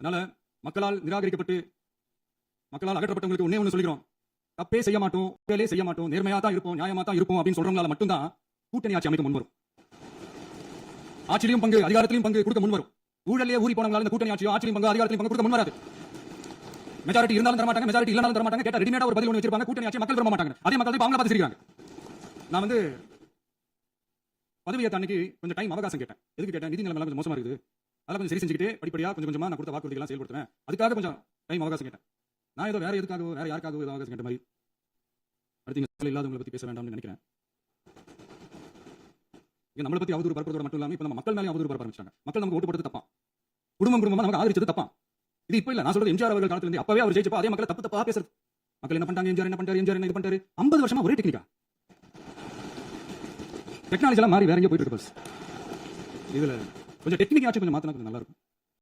அதனால மக்களால் நிராகரிக்கப்பட்டு மக்களால் அகற்றப்பட்டவங்களுக்கு ஒன்னே ஒன்று சொல்லிக்கிறோம், தப்பே செய்ய மாட்டோம், வேலையே செய்ய மாட்டோம், நேர்மையா தான் இருப்போம், நியாயமா தான் இருப்போம் அப்படின்னு சொல்றவங்களால மட்டும்தான் கூட்டணி ஆட்சி அமைக்க முன்வரும். ஆட்சியிலும் பங்கு அதிகாரத்திலும் பங்கு கொடுக்க முன்வரும். ஊழலே ஊறி போனவங்களால இந்த கூட்டணி ஆட்சியோ ஆட்சியிலும் பங்கு அதிகாரத்திலும் பங்கு கொடுக்க முன்வராது. மெஜாரிட்டி இருந்தாலும் தர மாட்டாங்க, மெஜாரிட்டி இல்லனாலும் தர மாட்டாங்க. கேட்டா ரெடிமேடா ஒரு பதில் ஒன்று வச்சிருப்பாங்க. கூட்டணி ஆட்சி மக்கள் விரும்ப மாட்டாங்க. அதே மக்கள் தான் அவங்கள பார்த்து சிரிக்கிறாங்க. நான் வந்து பதவியேற்ற அன்னைக்கு கொஞ்சம் டைம் அவகாசம் கேட்டேன். எதுக்கு கேட்டேன்? நிதி நிலைமை கொஞ்சம் மோசமா இருக்குது, அதெல்லாம் கொஞ்சம் சரி செஞ்சுக்கிட்டு படிப்படியா கொஞ்சம் கொஞ்சமா நான் கொடுத்த வாக்குறுதிகள்லாம் செயல்படுத்துவேன், அதுக்காக கொஞ்சம் டைம் அவகாசம் கேட்டேன். நான் ஏதோ வேற எதுக்காகவோ வேற யாருக்காகவோ ஏதோ அவகாசம் கேட்ட மாதிரி அடுத்து இங்க இல்லாதவங்களை பத்தி பேச வேண்டாம்னு நினைக்கிறேன். நம்மளை பத்தி அவதூறு பரப்புறதோட மட்டும் இல்லாம இப்ப நம்ம மக்கள் மேலே அவதூறு பரப்ப ஆரம்பிச்சாங்க. மக்கள் நமக்கு ஓட்டு போட்டது தப்பா, குடும்பமா நமக்கு ஆதரிச்சது தப்பா. இது இப்ப இல்ல, நான் சொல்றது எம்ஜிஆர் அவர்கள் காலத்துல இருந்து அப்பவே அவர் ஜெயிச்சப்ப அதே மக்கள் தப்பு தப்பா பேசுறது. மக்கள் என்ன பண்ணிட்டாங்க, எம்ஜிஆர் என்ன பண்ணிட்டாரு, எம்ஜிஆர் என்ன இது பண்ணிட்டாரு. 50 வருஷமா ஒரே டெக்னிக்கா, டெக்னாலஜி எல்லாம் மாறி வேற எங்க போயிட்டு இருக்கு. பஸ் இதுல கொஞ்சம் டெக்னிக் ஆச்சு கொஞ்சம் மாத்தினா கொஞ்சம் நல்லா இருக்கும்.